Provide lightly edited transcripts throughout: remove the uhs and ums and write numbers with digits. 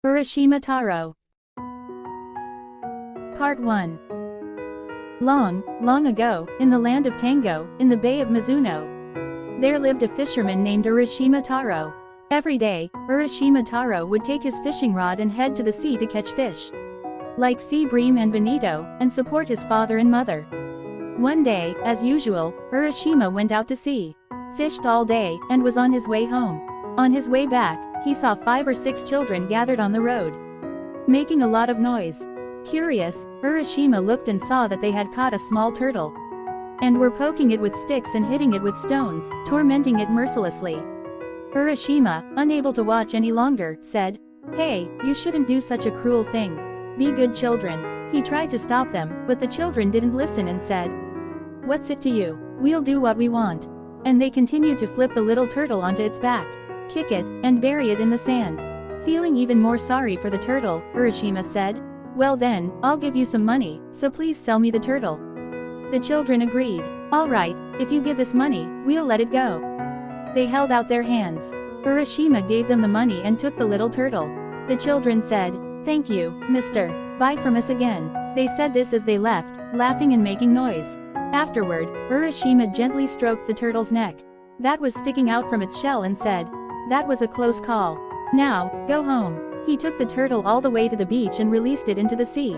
Urashimataro. Part 1. Long, long ago, in the land of Tango, in the Bay of Mizuno, there lived a fisherman named Urashimataro. Every day, Urashimataro would take his fishing rod and head to the sea to catch fish, like sea bream and bonito, and support his father and mother. One day, as usual, Urashima went out to sea, fished all day, and was on his way home. On his way back, he saw 5 or 6 children gathered on the road, making a lot of noise. Curious, Urashima looked and saw that they had caught a small turtle, and were poking it with sticks and hitting it with stones, tormenting it mercilessly. Urashima, unable to watch any longer, said, "Hey, you shouldn't do such a cruel thing. Be good children." He tried to stop them, but the children didn't listen and said, "What's it to you? We'll do what we want." And they continued to flip the little turtle onto its back, kick it, and bury it in the sand. Feeling even more sorry for the turtle, Urashima said, "Well then, I'll give you some money, so please sell me the turtle." The children agreed. "All right, if you give us money, we'll let it go." They held out their hands. Urashima gave them the money and took the little turtle. The children said, "Thank you, mister. Buy from us again." They said this as they left, laughing and making noise. Afterward, Urashima gently stroked the turtle's neck that was sticking out from its shell and said, "That was a close call. Now, go home." He took the turtle all the way to the beach and released it into the sea.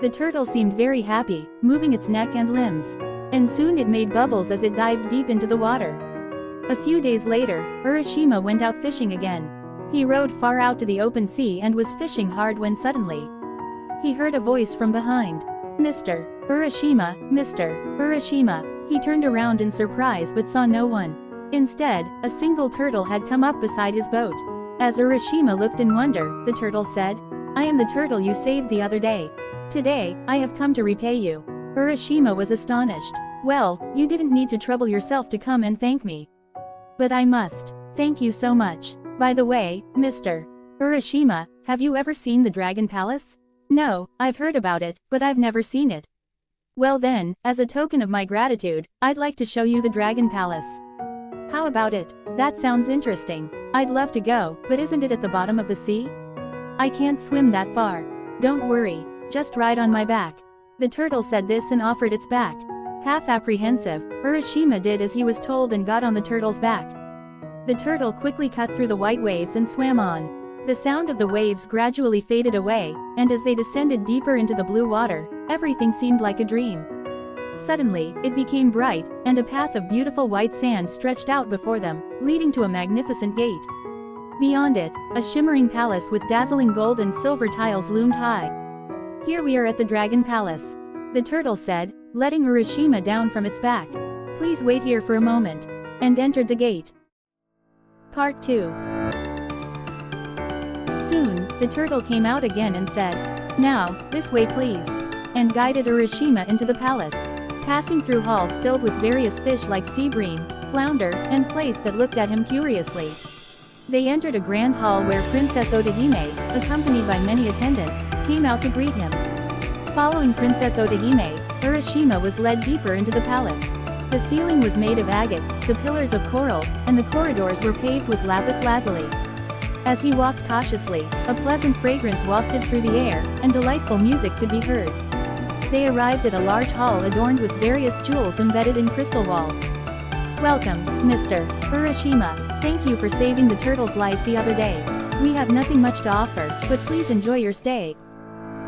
The turtle seemed very happy, moving its neck and limbs, and soon it made bubbles as it dived deep into the water. A few days later, Urashima went out fishing again. He rowed far out to the open sea and was fishing hard when suddenly he heard a voice from behind. "Mr. Urashima, Mr. Urashima." He turned around in surprise but saw no one. Instead, a single turtle had come up beside his boat. As Urashima looked in wonder, the turtle said, "I am the turtle you saved the other day. Today, I have come to repay you." Urashima was astonished. "Well, you didn't need to trouble yourself to come and thank me. But I must. Thank you so much. By the way, Mr. Urashima, have you ever seen the Dragon Palace?" "No, I've heard about it, but I've never seen it." "Well then, as a token of my gratitude, I'd like to show you the Dragon Palace. How about it? That sounds interesting. I'd love to go, but isn't it at the bottom of the sea? I can't swim that far." "Don't worry. Just ride on my back." The turtle said this and offered its back. Half apprehensive, Urashima did as he was told and got on the turtle's back. The turtle quickly cut through the white waves and swam on. The sound of the waves gradually faded away, and as they descended deeper into the blue water, everything seemed like a dream. Suddenly, it became bright, and a path of beautiful white sand stretched out before them, leading to a magnificent gate. Beyond it, a shimmering palace with dazzling gold and silver tiles loomed high. "Here we are at the Dragon Palace," the turtle said, letting Urashima down from its back. "Please wait here for a moment," and entered the gate. Part 2. Soon, the turtle came out again and said, "Now, this way please," and guided Urashima into the palace. Passing through halls filled with various fish like sea bream, flounder, and plaice that looked at him curiously. They entered a grand hall where Princess Otahime, accompanied by many attendants, came out to greet him. Following Princess Otahime, Urashima was led deeper into the palace. The ceiling was made of agate, the pillars of coral, and the corridors were paved with lapis lazuli. As he walked cautiously, a pleasant fragrance wafted through the air, and delightful music could be heard. They arrived at a large hall adorned with various jewels embedded in crystal walls. "Welcome, Mr. Urashima. Thank you for saving the turtle's life the other day. We have nothing much to offer, but please enjoy your stay,"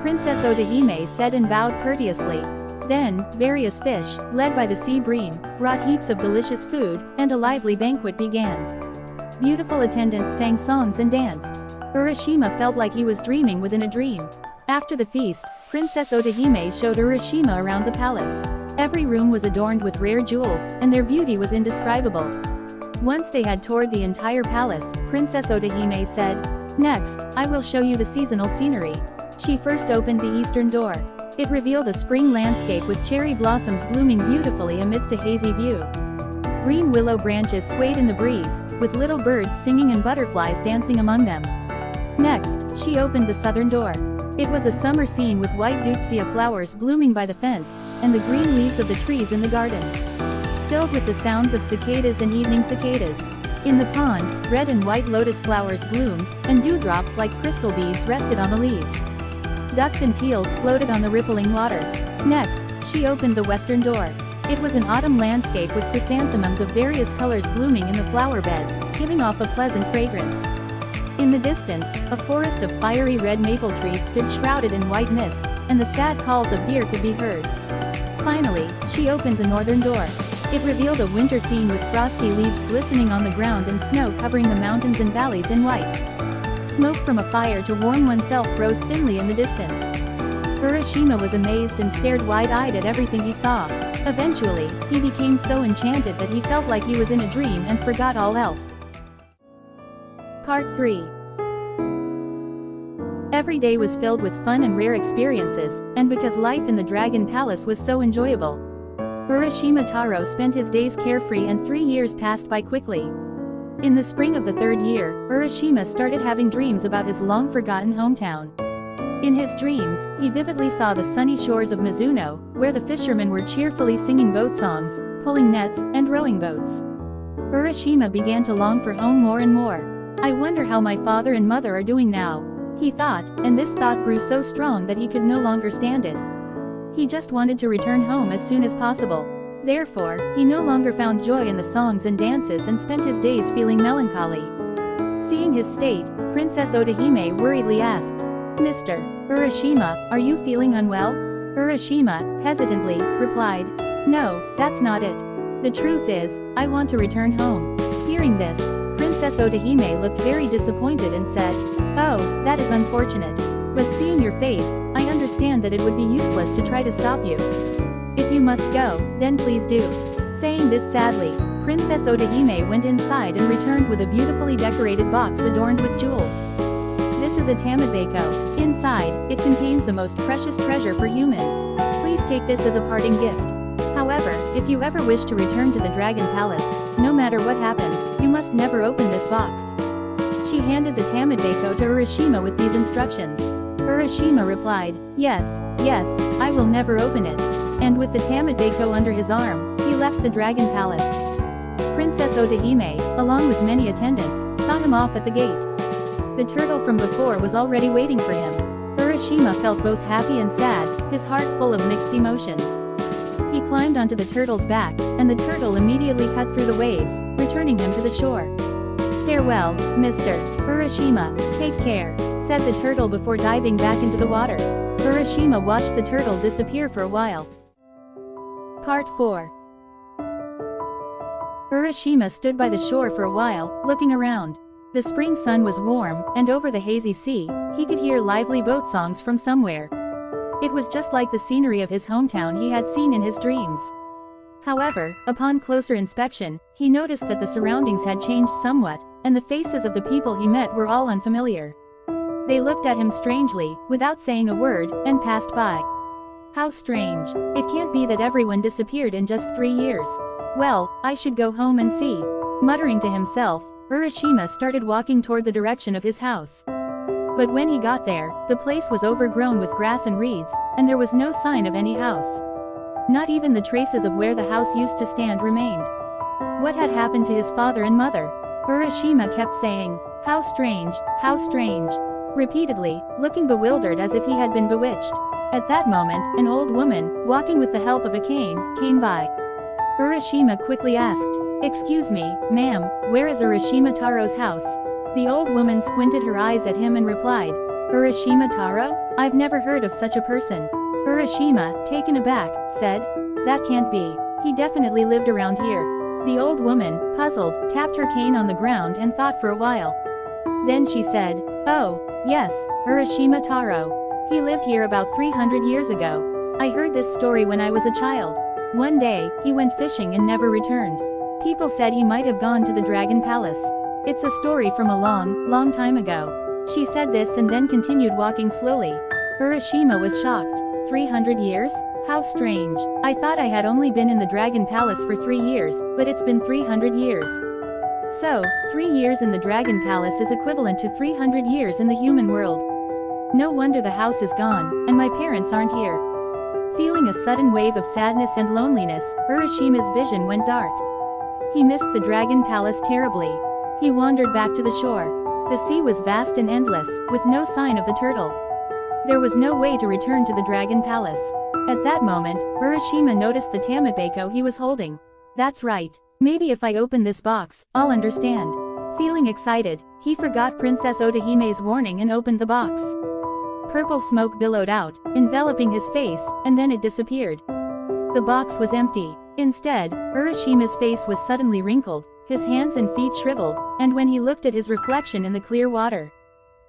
Princess Otahime said and bowed courteously. Then, various fish, led by the sea bream, brought heaps of delicious food, and a lively banquet began. Beautiful attendants sang songs and danced. Urashima felt like he was dreaming within a dream. After the feast, Princess Otahime showed Urashima around the palace. Every room was adorned with rare jewels, and their beauty was indescribable. Once they had toured the entire palace, Princess Otahime said, "Next, I will show you the seasonal scenery." She first opened the eastern door. It revealed a spring landscape with cherry blossoms blooming beautifully amidst a hazy view. Green willow branches swayed in the breeze, with little birds singing and butterflies dancing among them. Next, she opened the southern door. It was a summer scene with white deutzia flowers blooming by the fence, and the green leaves of the trees in the garden, filled with the sounds of cicadas and evening cicadas. In the pond, red and white lotus flowers bloomed, and dewdrops like crystal beads rested on the leaves. Ducks and teals floated on the rippling water. Next, she opened the western door. It was an autumn landscape with chrysanthemums of various colors blooming in the flower beds, giving off a pleasant fragrance. In the distance, a forest of fiery red maple trees stood shrouded in white mist, and the sad calls of deer could be heard. Finally, she opened the northern door. It revealed a winter scene with frosty leaves glistening on the ground and snow covering the mountains and valleys in white. Smoke from a fire to warm oneself rose thinly in the distance. Urashima was amazed and stared wide-eyed at everything he saw. Eventually, he became so enchanted that he felt like he was in a dream and forgot all else. Part 3. Every day was filled with fun and rare experiences, and because life in the Dragon Palace was so enjoyable, Urashimataro spent his days carefree and 3 years passed by quickly. In the spring of the 3rd year, Urashima started having dreams about his long-forgotten hometown. In his dreams, he vividly saw the sunny shores of Mizuno, where the fishermen were cheerfully singing boat songs, pulling nets, and rowing boats. Urashima began to long for home more and more. I wonder how my father and mother are doing now, he thought, and this thought grew so strong that he could no longer stand it. He just wanted to return home as soon as possible. Therefore, he no longer found joy in the songs and dances and spent his days feeling melancholy. Seeing his state, Princess Otahime worriedly asked, "Mr. Urashima, are you feeling unwell?" Urashima, hesitantly, replied, "No, that's not it. The truth is, I want to return home." Hearing this, Princess Otahime looked very disappointed and said, "Oh, that is unfortunate. But seeing your face, I understand that it would be useless to try to stop you. If you must go, then please do." Saying this sadly, Princess Otahime went inside and returned with a beautifully decorated box adorned with jewels. This is a tamabako. Inside, it contains the most precious treasure for humans. Please take this as a parting gift. However, if you ever wish to return to the Dragon Palace, no matter what happens, you must never open this box. She handed the tamabako to Urashima with these instructions. Urashima replied, yes, I will never open it." And with the tamabako under his arm, he left the Dragon Palace. Princess Otahime, along with many attendants, saw him off at the gate. The turtle from before was already waiting for him. Urashima felt both happy and sad, his heart full of mixed emotions. He climbed onto the turtle's back, and the turtle immediately cut through the waves, returning him to the shore. "Farewell, Mr. Urashima, take care," said the turtle before diving back into the water. Urashima watched the turtle disappear for a while. Part 4. Urashima stood by the shore for a while, looking around. The spring sun was warm, and over the hazy sea, he could hear lively boat songs from somewhere. It was just like the scenery of his hometown he had seen in his dreams. However, upon closer inspection, he noticed that the surroundings had changed somewhat, and the faces of the people he met were all unfamiliar. They looked at him strangely, without saying a word, and passed by. How strange. It can't be that everyone disappeared in just 3 years. Well, I should go home and see. Muttering to himself, Urashima started walking toward the direction of his house. But when he got there, the place was overgrown with grass and reeds, and there was no sign of any house. Not even the traces of where the house used to stand remained. What had happened to his father and mother? Urashima kept saying, "How strange, repeatedly, looking bewildered as if he had been bewitched. At that moment, an old woman, walking with the help of a cane, came by. Urashima quickly asked, "Excuse me, ma'am, where is Urashimataro's house?" The old woman squinted her eyes at him and replied, "Urashimataro? I've never heard of such a person." Urashima, taken aback, said, "That can't be. He definitely lived around here." The old woman, puzzled, tapped her cane on the ground and thought for a while. Then she said, "Oh, yes, Urashimataro. He lived here about 300 years ago. I heard this story when I was a child. One day, he went fishing and never returned. People said he might have gone to the Dragon Palace. It's a story from a long time ago." She said this and then continued walking slowly. Urashima was shocked. 300 years? How strange. I thought I had only been in the Dragon Palace for 3 years, but it's been 300 years. So, 3 years in the Dragon Palace is equivalent to 300 years in the human world. No wonder the house is gone, and my parents aren't here. Feeling a sudden wave of sadness and loneliness, Urashima's vision went dark. He missed the Dragon Palace terribly. He wandered back to the shore. The sea was vast and endless, with no sign of the turtle. There was no way to return to the dragon palace. At that moment, Urashima noticed the tamabako he was holding. That's right. Maybe if I open this box, I'll understand. Feeling excited, he forgot Princess Otohime's warning and opened the box. Purple smoke billowed out, enveloping his face, and then it disappeared. The box was empty. Instead, Urashima's face was suddenly wrinkled, his hands and feet shriveled, and when he looked at his reflection in the clear water,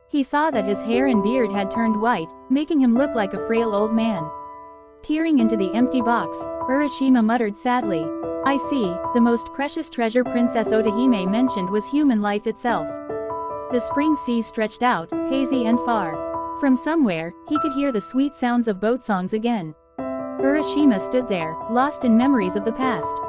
he saw that his hair and beard had turned white, making him look like a frail old man. Peering into the empty box, Urashima muttered sadly, I see, the most precious treasure Princess Otohime mentioned was human life itself. The spring sea stretched out, hazy and far. From somewhere, he could hear the sweet sounds of boat songs again. Urashima stood there, lost in memories of the past.